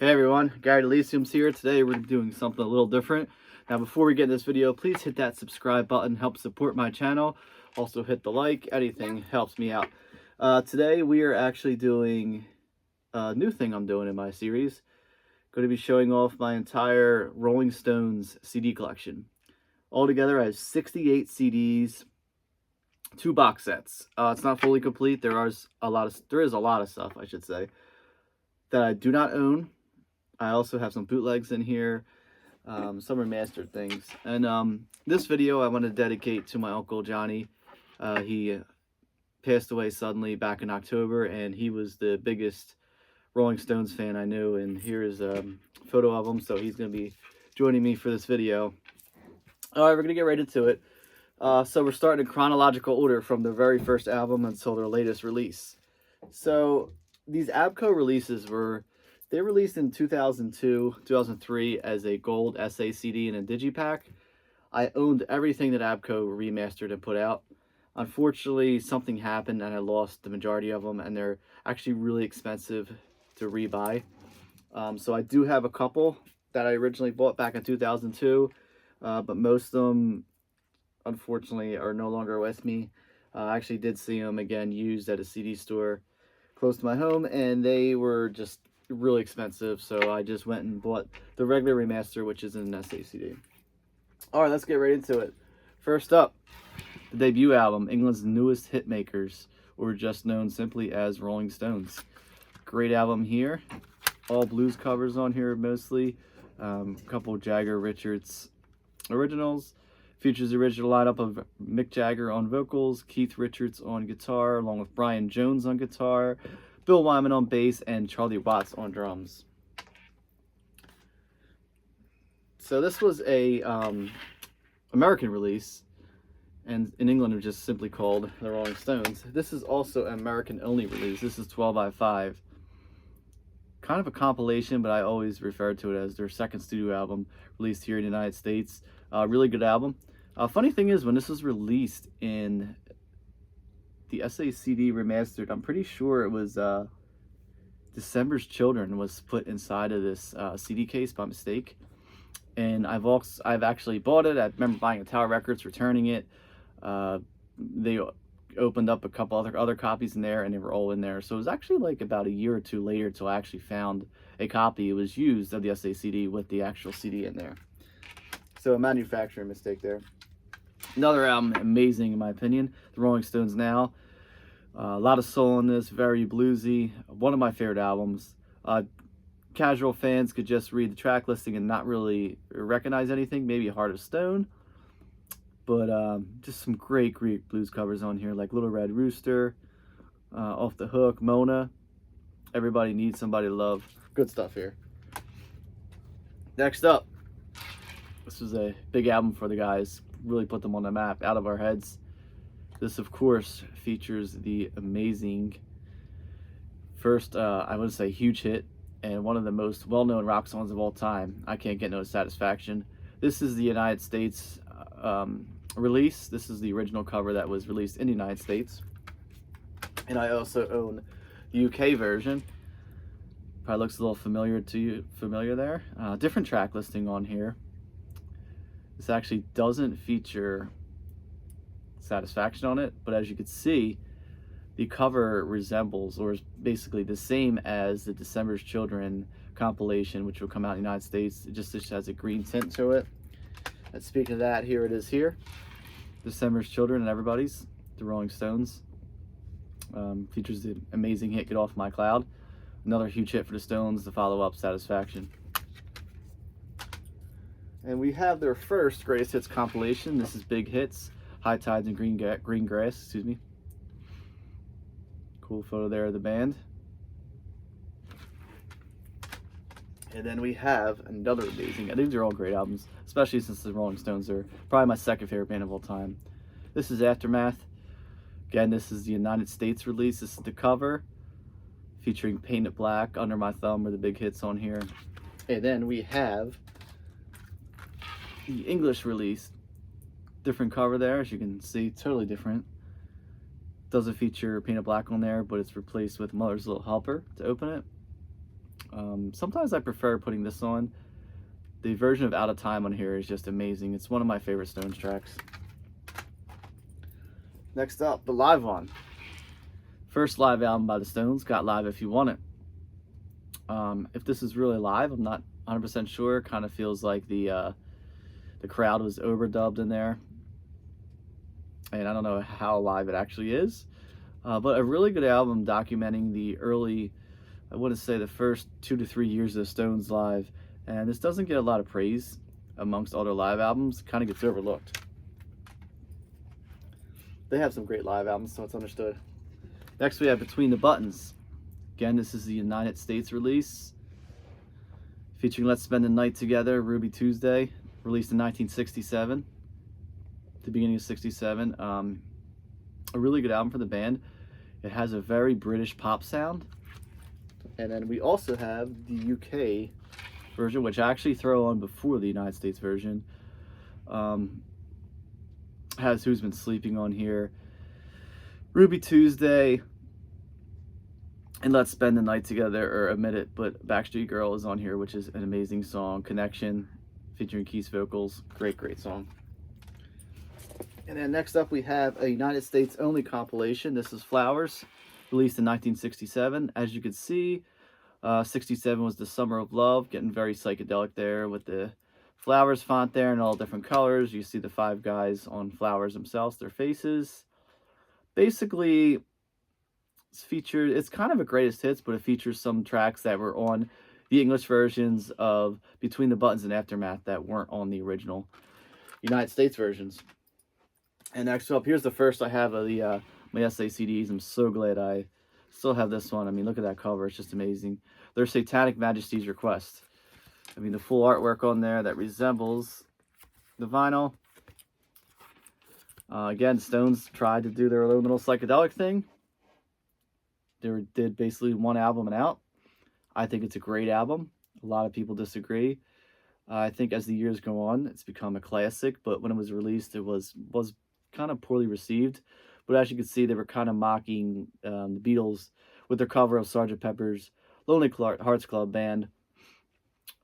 Hey everyone, Gary Delisium's here. Today we're doing something a little different. Now before we get in this video, please hit that subscribe button, help support my channel. Also hit the like, anything helps me out. Today we are actually doing a new thing I'm doing in my series. Going to be showing off my entire Rolling Stones CD collection. Altogether I have 68 CDs, 2 box sets. It's not fully complete. There is a lot of stuff, I should say, that I do not own. I also have some bootlegs in here, some remastered things. And this video I want to dedicate to my Uncle Johnny. He passed away suddenly back in October, and he was the biggest Rolling Stones fan I knew. And here's a photo of him, so he's going to be joining me for this video. All right, we're going to get right into it. So we're starting in chronological order from their very first album until their latest release. So these ABKCO releases they released in 2002, 2003 as a gold SA CD and a digipack. I owned everything that ABKCO remastered and put out. Unfortunately, something happened and I lost the majority of them, and they're actually really expensive to rebuy. So I do have a couple that I originally bought back in 2002, but most of them, unfortunately, are no longer with me. I actually did see them again used at a CD store close to my home, and they were just really expensive, so I just went and bought the regular remaster, which is an SA CD. All right, let's get right into it. First up, the debut album, England's newest hitmakers, or just known simply as Rolling Stones. Great album here. All blues covers on here mostly. A couple Jagger Richards originals. Features the original lineup of Mick Jagger on vocals, Keith Richards on guitar, along with Brian Jones on guitar, Bill Wyman on bass, and Charlie Watts on drums. So this was a American release, and in England it was just simply called the Rolling Stones. This is also an American-only release. This is 12x5. Kind of a compilation, but I always refer to it as their second studio album released here in the United States. Really good album. Funny thing is, when this was released in the SACD remastered, I'm pretty sure it was December's Children was put inside of this CD case by mistake. And I've actually bought it. I remember buying a Tower Records, returning it. They opened up a couple other copies in there, and they were all in there. So it was actually like about a year or two later until I actually found a copy. It was used of the SACD with the actual CD in there. So a manufacturing mistake there. Another album, amazing in my opinion, the Rolling Stones Now. A lot of soul in this, very bluesy. One of my favorite albums. Casual fans could just read the track listing and not really recognize anything. Maybe Heart of Stone. But just some great blues covers on here, like Little Red Rooster, Off the Hook, Mona. Everybody Needs Somebody to Love. Good stuff here. Next up. This was a big album for the guys. Really put them on the map, Out of Our Heads. This, of course, features the amazing first, I would say, huge hit, and one of the most well-known rock songs of all time, I Can't Get No Satisfaction. This is the United States release. This is the original cover that was released in the United States. And I also own the UK version. Probably looks a little familiar to you, there. Different track listing on here. This actually doesn't feature Satisfaction on it, but as you can see, the cover resembles, or is basically the same as the December's Children compilation, which will come out in the United States. It just has a green tint to it. And speaking of that, here it is here. December's Children and Everybody's, the Rolling Stones. Features the amazing hit Get Off My Cloud. Another huge hit for the Stones, the follow-up Satisfaction. And we have their first greatest hits compilation. This is Big Hits, High Tides and Green Grass, excuse me. Cool photo there of the band. And then we have another amazing, these are all great albums, especially since the Rolling Stones are probably my second favorite band of all time. This is Aftermath. Again, this is the United States release. This is the cover, featuring Paint It Black, Under My Thumb are the big hits on here. And then we have the English release. Different cover there, as you can see, totally different. Doesn't feature Paint It Black on there, but it's replaced with Mother's Little Helper to open it. Sometimes I prefer putting this on. The version of Out of Time on here is just amazing. It's one of my favorite Stones tracks. Next up, the live one. First live album by the Stones, Got Live If You Want It. If this is really live, I'm not 100% sure. Kind of feels like the crowd was overdubbed in there. And I don't know how live it actually is. But a really good album documenting the early, I want to say the first 2 to 3 years of the Stones live. And this doesn't get a lot of praise amongst all their live albums. Kind of gets overlooked. They have some great live albums, so it's understood. Next we have Between the Buttons. Again, this is the United States release. Featuring Let's Spend the Night Together, Ruby Tuesday. Released in 1967. The beginning of 67. A really good album for the band. It has a very British pop sound. And then we also have the UK version, which I actually throw on before the United States version. Has Who's Been Sleeping on here, Ruby Tuesday, and Let's Spend the Night Together, or Admit It, but Backstreet Girl is on here, which is an amazing song. Connection, featuring Keith's vocals. Great song. And then next up we have a United States only compilation. This is Flowers, released in 1967. As you can see, 67 was the Summer of Love, getting very psychedelic there with the Flowers font there in all different colors. You see the 5 guys on Flowers themselves, their faces. Basically, it's kind of a greatest hits, but it features some tracks that were on the English versions of Between the Buttons and Aftermath that weren't on the original United States versions. And next up, here's the first I have of the my SA CDs. I'm so glad I still have this one. I mean, look at that cover. It's just amazing. Their Satanic Majesty's Request. I mean, the full artwork on there that resembles the vinyl. Again, Stones tried to do their own little psychedelic thing. They did basically one album and out. I think it's a great album. A lot of people disagree. I think as the years go on, it's become a classic. But when it was released, it was kind of poorly received. But as you can see, they were kind of mocking the Beatles with their cover of Sgt. Pepper's Lonely Hearts Club Band.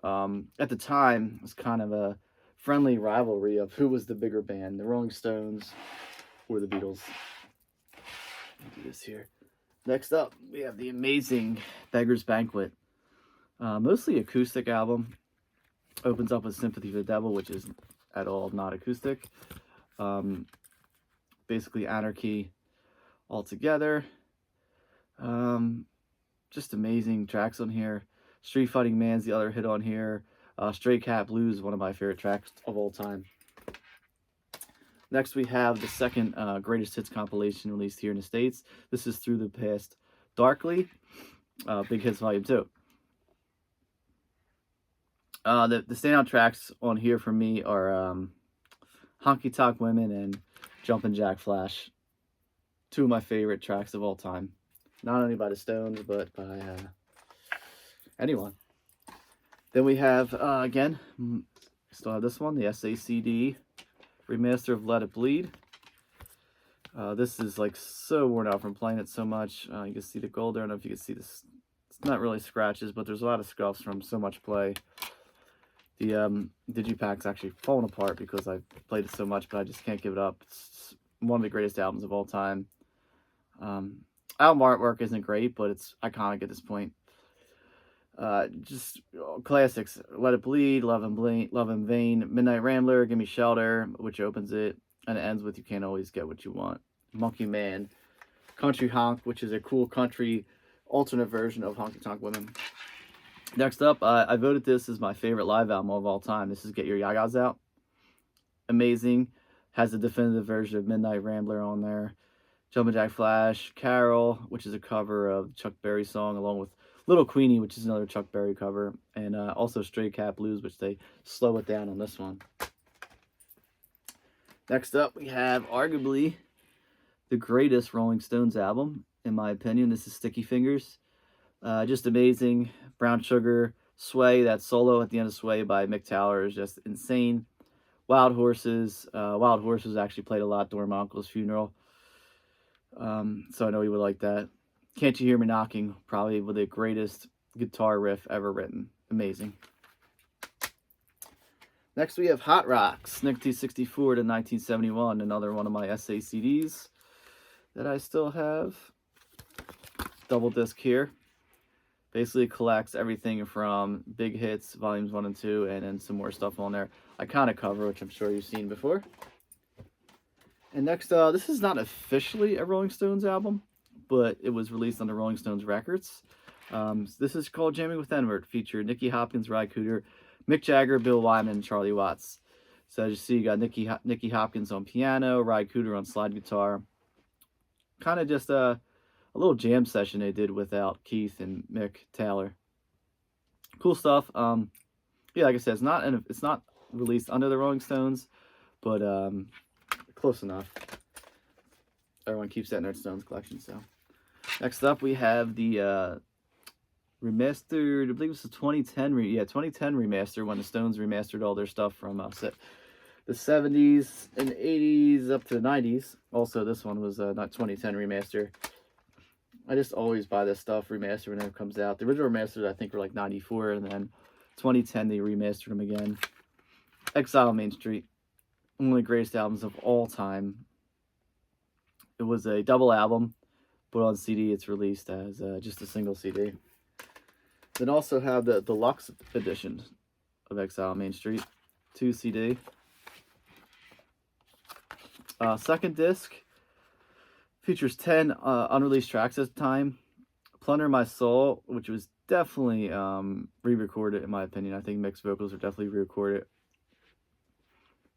At the time, it was kind of a friendly rivalry of who was the bigger band, the Rolling Stones or the Beatles. I'll do this here. Next up, we have the amazing Beggar's Banquet. Mostly acoustic album. Opens up with Sympathy for the Devil, which is at all not acoustic. Basically Anarchy altogether. Just amazing tracks on here. Street Fighting Man's the other hit on here. Stray Cat Blues, one of my favorite tracks of all time. Next, we have the second greatest hits compilation released here in the States. This is Through the Past Darkly, Big Hits Volume 2. The standout tracks on here for me are Honky Tonk Women and Jumpin' Jack Flash. 2 of my favorite tracks of all time. Not only by the Stones, but by anyone. Then we have, again, still have this one, the SACD remaster of Let It Bleed. This is like so worn out from playing it so much. You can see the gold there. I don't know if you can see this. It's not really scratches, but there's a lot of scuffs from so much play. The Digipack's actually falling apart because I've played it so much, but I just can't give it up. It's one of the greatest albums of all time. Album artwork isn't great, but it's iconic at this point. Just classics: Let It Bleed, Love in Vain, Midnight Rambler, Gimme Shelter, which opens it, and it ends with You Can't Always Get What You Want. Monkey Man, Country Honk, which is a cool country alternate version of Honky Tonk Women. Next up, I voted this as my favorite live album of all time. This is Get Your Yagas Out. Amazing. Has the definitive version of Midnight Rambler on there. Jumpin' Jack Flash, Carol, which is a cover of Chuck Berry song, along with Little Queenie, which is another Chuck Berry cover, and also Stray Cat Blues, which they slow it down on this one. Next up, we have arguably the greatest Rolling Stones album, in my opinion. This is Sticky Fingers. Just amazing. Brown Sugar, Sway, that solo at the end of Sway by Mick Taylor is just insane. Wild Horses. Wild Horses actually played a lot during my uncle's funeral. So I know he would like that. Can't You Hear Me Knocking, probably one of the greatest guitar riff ever written. Amazing. Next we have Hot Rocks, 1964 to 1971, another one of my SA CDs that I still have. Double disc here. Basically collects everything from big hits, volumes 1 and 2, and then some more stuff on there. Iconic cover, which I'm sure you've seen before. And next, this is not officially a Rolling Stones album, but it was released on the Rolling Stones Records. This is called Jamming with N-Word, featured Nicky Hopkins, Ry Cooder, Mick Jagger, Bill Wyman, and Charlie Watts. So as you see, you got Nicky Hopkins on piano, Ry Cooder on slide guitar. Kind of just a little jam session they did without Keith and Mick Taylor. Cool stuff. Yeah, like I said, it's not released under the Rolling Stones, but close enough. Everyone keeps that in their Stones collection. So next up we have the remastered, I believe it's the 2010 2010 remaster, when the Stones remastered all their stuff from the 70s and 80s up to the 90s. Also, this one was not 2010 remaster. I just always buy this stuff remastered whenever it comes out. The original remasters I think were like 94, and then 2010 they remastered them again. Exile on Main Street, one of the greatest albums of all time. It was a double album, but on CD it's released as just a single CD. Then also have the deluxe edition of Exile on Main Street, 2 CD. Second disc features 10 unreleased tracks at the time. Plunder My Soul, which was definitely re-recorded in my opinion. I think mixed vocals are definitely re-recorded.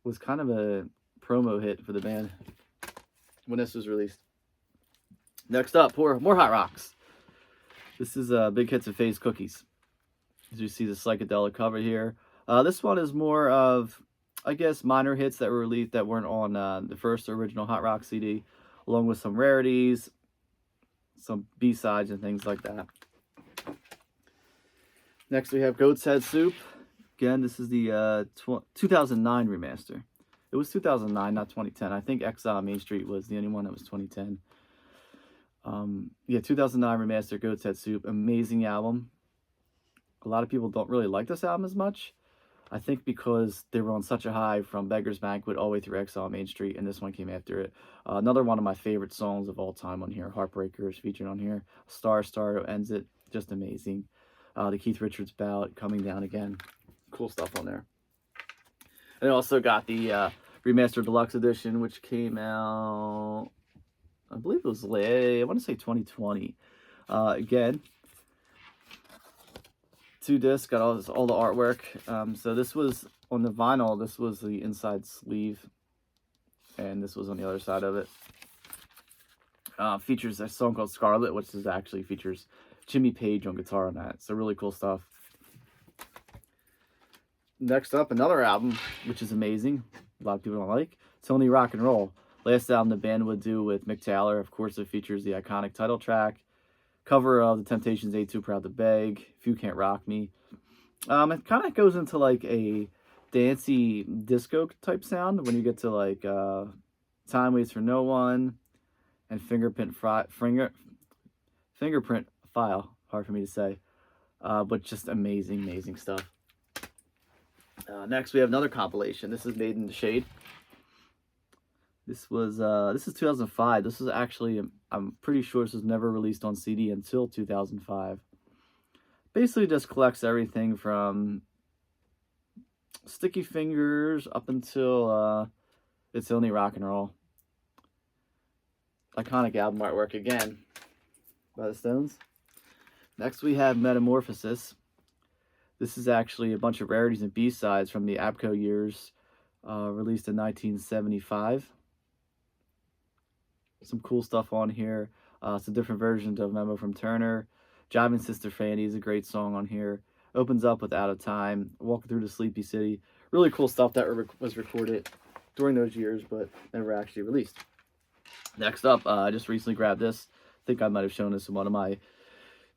Was kind of a promo hit for the band when this was released. Next up, more Hot Rocks. This is Big Hits of Phase Cookies. As you see the Psychedelic cover here. This one is more of, I guess, minor hits that were released that weren't on the first original Hot Rock CD, along with some rarities, some B-sides, and things like that. Next we have Goat's Head Soup. Again, this is the 2009 remaster. It was 2009, not 2010. I think Exile on Main Street was the only one that was 2010. Yeah, 2009 remaster, Goat's Head Soup. Amazing album. A lot of people don't really like this album as much. I think because they were on such a high from Beggar's Banquet all the way through Exile on Main Street, and this one came after it. Another one of my favorite songs of all time on here, Heartbreaker, is featured on here. Star ends it, just amazing. The Keith Richards ballad, Coming Down Again. Cool stuff on there. And also got the remastered deluxe edition, which came out, I believe it was late, I want to say 2020. Again, 2 discs, got all the artwork. So this was on the vinyl, this was the inside sleeve, and this was on the other side of it. Features a song called Scarlet, which is actually features Jimmy Page on guitar on that. So really cool stuff. Next up, another album, which is amazing. A lot of people don't like. Tony Rock and Roll. Last album the band would do with Mick Taylor. Of course, it features the iconic title track. Cover of the Temptations' Ain't Too Proud to Beg. If You Can't Rock Me. It kind of goes into like a dancey disco type sound when you get to like Time Waits for No One and Fingerprint File. Hard for me to say. But just amazing stuff. Next, we have another compilation. This is Made in the Shade. This is 2005. This is actually, I'm pretty sure this was never released on CD until 2005. Basically just collects everything from Sticky Fingers up until It's Only Rock and Roll. Iconic album artwork again by the Stones. Next we have Metamorphosis. This is actually a bunch of rarities and B-sides from the ABCO years, released in 1975. Some cool stuff on here. Some different versions of Memo from Turner. Jiving Sister Fanny is a great song on here. Opens up with Out of Time. Walking Through the Sleepy City. Really cool stuff that was recorded during those years, but never actually released. Next up, I just recently grabbed this. I think I might have shown this in one of my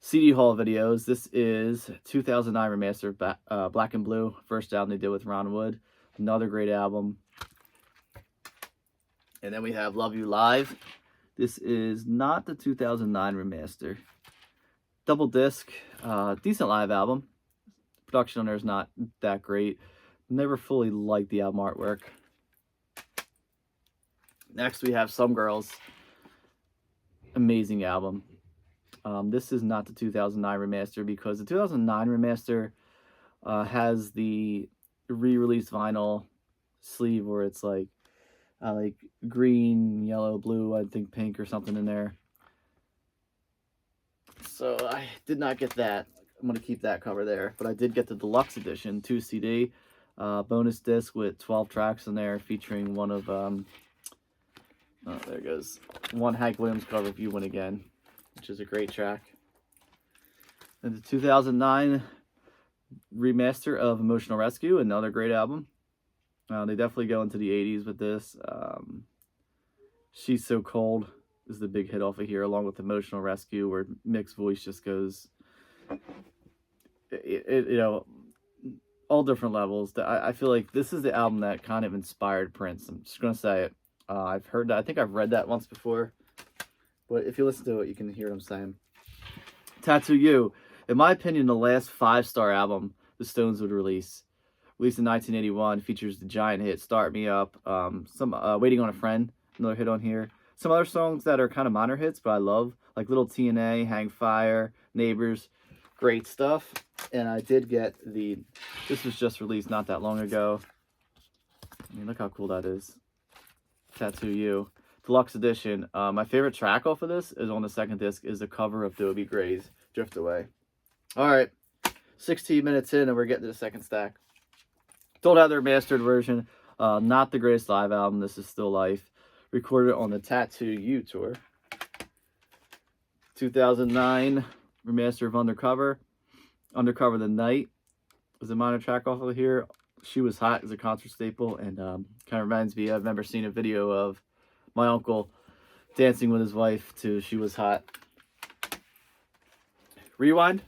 CD haul videos. This is 2009 remaster, Black and Blue. First album they did with Ron Wood. Another great album. And then we have Love You Live. This is not the 2009 remaster. Double disc, decent live album. Production on there is not that great. Never fully liked the album artwork. Next we have Some Girls. Amazing album. This is not the 2009 remaster, because the 2009 remaster has the re-release vinyl sleeve where it's like green, yellow, blue, I think pink or something in there. So I did not get that. I'm going to keep that cover there. But I did get the deluxe edition, 2 CD, bonus disc with 12 tracks in there, featuring one of, oh, there it goes, one Hank Williams cover, If You Win Again, which is a great track. And the 2009 remaster of Emotional Rescue, another great album. They definitely go into the 80s with this. She's So Cold is the big hit off of here, along with Emotional Rescue, where Mick's voice just goes, you know, all different levels. I feel like this is the album that kind of inspired Prince. I'm just gonna say it. I've heard that. I think I've read that once before, but if you listen to it, you can hear what I'm saying. Tattoo You, in my opinion, the last 5-star album the Stones would release. Released in 1981, features the giant hit Start Me Up, some Waiting on a Friend, another hit on here. Some other songs that are kind of minor hits, but I love, like Little TNA, Hang Fire, Neighbors, great stuff. And I did get this was just released not that long ago. I mean, look how cool that is. Tattoo You, deluxe edition. My favorite track off of this is on the second disc, is a cover of Dobie Gray's Drift Away. All right, 16 minutes in and we're getting to the second stack. Don't have their mastered version. Not the greatest live album. This is Still Life. Recorded on the Tattoo You tour. 2009 remaster of Undercover. Undercover the Night was a minor track off of here. She Was Hot is a concert staple, and kind of reminds me, I've never seen a video of my uncle dancing with his wife to She Was Hot. Rewind.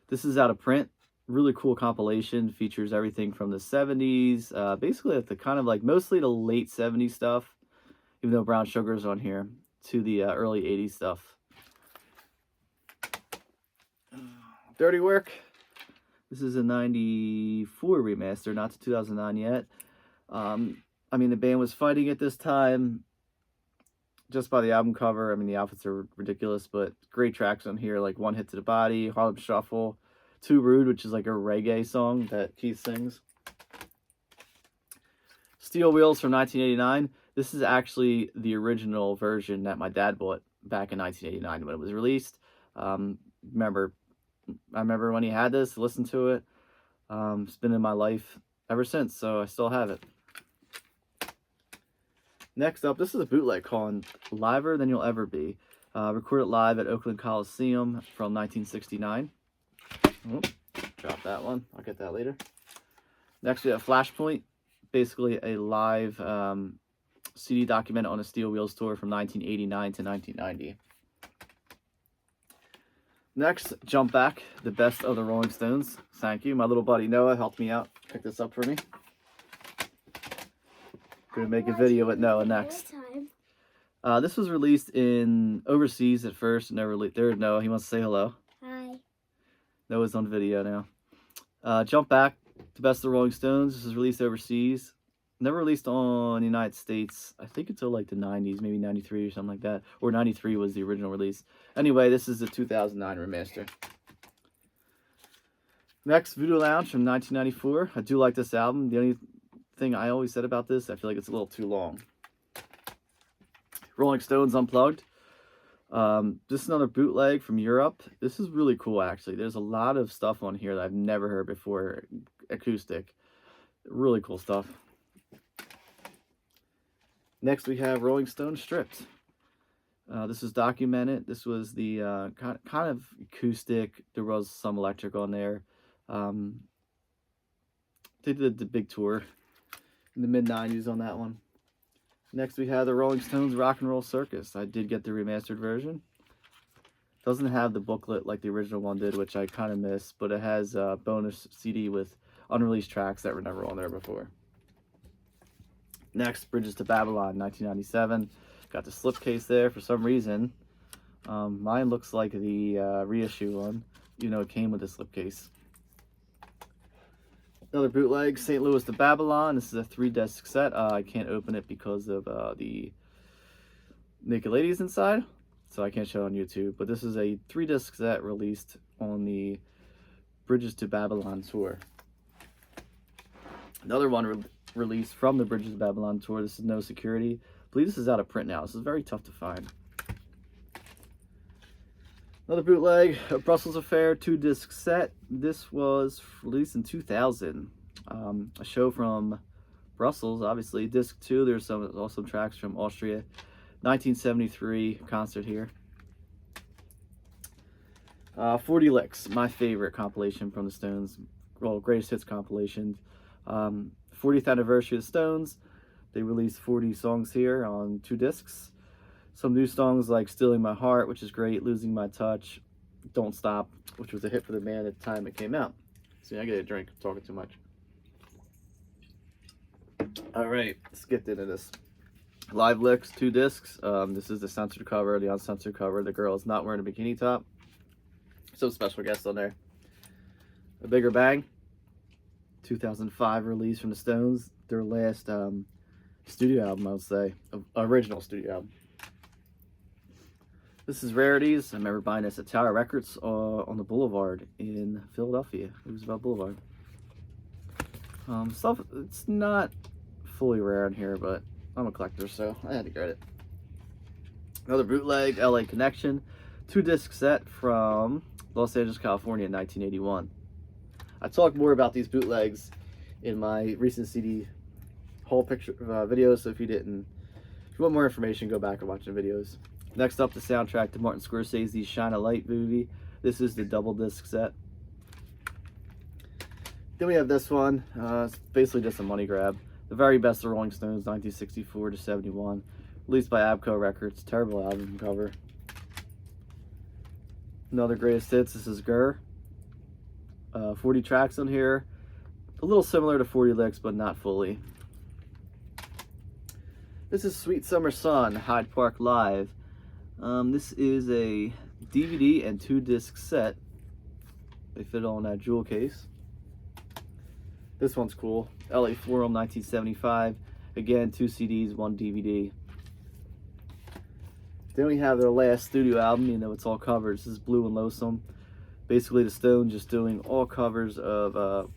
This is out of print. Really cool compilation. Features everything from the 70s, basically at the kind of like mostly the late 70s stuff, even though Brown Sugar's on here, to the early 80s stuff. Dirty Work. This is a 94 remaster, not to 2009 yet. I mean, the band was fighting at this time. Just by the album cover, I mean, the outfits are ridiculous, but great tracks on here, like One Hit to the Body, Harlem Shuffle, Too Rude, which is like a reggae song that Keith sings. Steel Wheels from 1989. This is actually the original version that my dad bought back in 1989 when it was released. I remember when he had this, listened to it. It's been in my life ever since, so I still have it. Next up, this is a bootleg called Liver Than You'll Ever Be. Recorded live at Oakland Coliseum from 1969. Oops, drop that one. I'll get that later. Next, we have Flashpoint. Basically a live CD document on a Steel Wheels tour from 1989 to 1990. Next, Jump Back, the best of the Rolling Stones. Thank you. My little buddy Noah helped me out. Pick this up for me. Gonna make a video with Noah next. This was released in overseas at first. There's Noah. He wants to say hello. Hi. Noah's on video now. Jump Back, the best of the Rolling Stones. This was released overseas. Never released on the United States, I think until like the 90s, maybe 93 or something like that. Or 93 was the original release. Anyway, this is the 2009 remaster. Next, Voodoo Lounge from 1994. I do like this album. The only thing I always said about this, I feel like it's a little too long. Rolling Stones Unplugged. This is another bootleg from Europe. This is really cool, actually. There's a lot of stuff on here that I've never heard before. Acoustic. Really cool stuff. Next, we have Rolling Stone Stripped. This is documented. This was the kind of acoustic. There was some electric on there. They did the big tour in the mid-90s on that one. Next, we have the Rolling Stones Rock and Roll Circus. I did get the remastered version. Doesn't have the booklet like the original one did, which I kind of miss, but it has a bonus CD with unreleased tracks that were never on there before. Next, Bridges to Babylon, 1997. Got the slipcase there for some reason. Mine looks like the reissue one, even though it came with a slipcase. Another bootleg, St. Louis to Babylon. This is a 3-disc set. I can't open it because of the naked ladies inside, so I can't show it on YouTube. But this is a 3-disc set released on the Bridges to Babylon tour. Another one released from the Bridges to Babylon tour. This is No Security. I believe this is out of print now. This is very tough to find. Another bootleg, a Brussels Affair 2-disc set. This was released in 2000. A show from Brussels, obviously. Disc 2, there's also tracks from Austria. 1973 concert here. 40 Licks, my favorite compilation from the Stones. Well, greatest hits compilation. 40th anniversary of the Stones. They released 40 songs here on 2 discs. Some new songs like Stealing My Heart, which is great, Losing My Touch, Don't Stop, which was a hit for the band at the time it came out. See, I get a drink, I'm talking too much. Alright, let's get into this. Live Licks, 2 discs. This is the censored cover, the uncensored cover. The girl is not wearing a bikini top. Some special guests on there. A Bigger Bang, 2005 release from the Stones. Their last studio album, I would say. Original studio album. This is Rarities. I remember buying this at Tower Records on the Boulevard in Philadelphia. It was about Boulevard. Stuff, it's not fully rare in here, but I'm a collector, so I had to get it. Another bootleg, LA Connection. 2-disc set from Los Angeles, California in 1981. I talk more about these bootlegs in my recent CD haul picture videos, so if you want more information, go back and watch the videos. Next up, the soundtrack to Martin Scorsese's Shine a Light movie. This is the double disc set. Then we have this one. It's basically just a money grab. The Very Best of Rolling Stones, 1964 to 71. Released by Abco Records. Terrible album cover. Another greatest hits. This is Gurr. 40 tracks on here. A little similar to 40 Licks, but not fully. This is Sweet Summer Sun, Hyde Park Live. This is a DVD and 2-disc set. They fit on that jewel case. This one's cool. LA Forum, 1975. Again, 2 CDs, 1 DVD. Then we have their last studio album. You know, it's all covers. This is Blue and Lonesome. Basically, the Stones just doing all covers of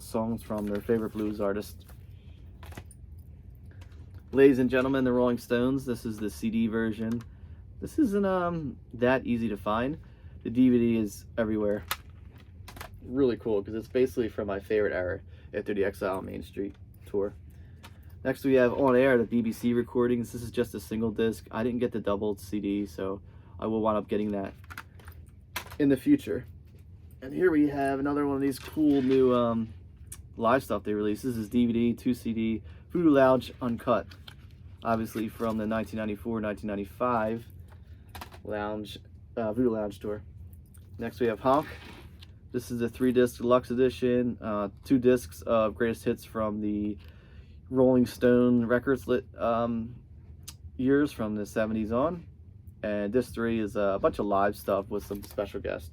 songs from their favorite blues artists. Ladies and gentlemen, the Rolling Stones. This is the CD version. This isn't that easy to find. The DVD is everywhere. Really cool because it's basically from my favorite era after the Exile Main Street tour. Next we have On Air, the BBC recordings. This is just a single disc. I didn't get the double CD, so I will wind up getting that in the future. And here we have another one of these cool new live stuff they released. This is DVD, 2 CD, Voodoo Lounge Uncut. Obviously from the 1994-1995 Voodoo Lounge tour. Next we have Honk. This is a 3-disc deluxe edition. 2 discs of greatest hits from the Rolling Stone records years from the 70s on. And disc 3 is a bunch of live stuff with some special guests.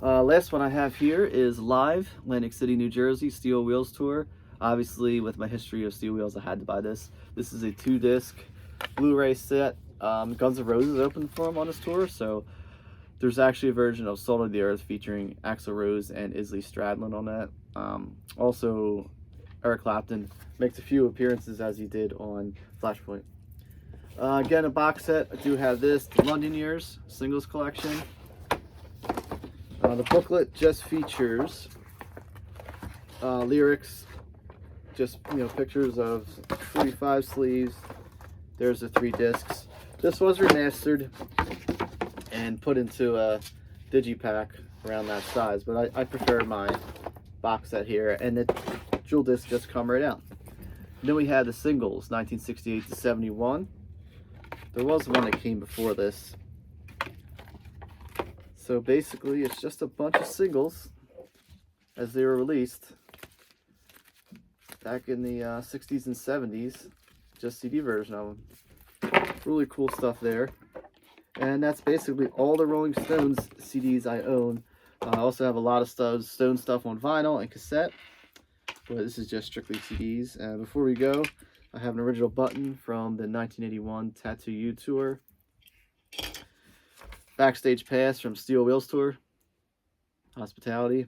Last one I have here is Live, Atlantic City, New Jersey, Steel Wheels tour. Obviously, with my history of Steel Wheels, I had to buy this. This is a 2-disc Blu-ray set. Guns N' Roses opened for them on this tour, so there's actually a version of Salt of the Earth featuring Axl Rose and Isley Stradlin on that. Also, Eric Clapton makes a few appearances as he did on Flashpoint. Again, a box set. I do have this, the London Years singles collection. The booklet just features lyrics, just pictures of 45 sleeves. There's the 3 discs. This was remastered and put into a digipack around that size, but I prefer my box set here, and the jewel discs just come right out. Then we had the singles, 1968 to 71. There was one that came before this. So basically, it's just a bunch of singles as they were released back in the 60s and 70s. Just CD version of them. Really cool stuff there. And that's basically all the Rolling Stones CDs I own. I also have a lot of Stone stuff on vinyl and cassette, but this is just strictly CDs. Before we go, I have an original button from the 1981 Tattoo You tour. Backstage pass from Steel Wheels tour, Hospitality.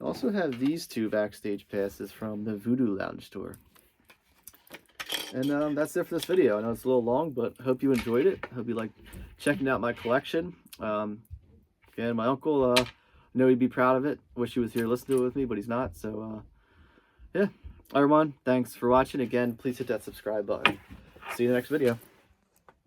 I also have these two backstage passes from the Voodoo Lounge tour. And that's it for this video. I know it's a little long, but I hope you enjoyed it. I hope you liked checking out my collection. And my uncle, I know he'd be proud of it. Wish he was here listening to it with me, but he's not. So, yeah. Everyone, thanks for watching. Again, please hit that subscribe button. See you in the next video.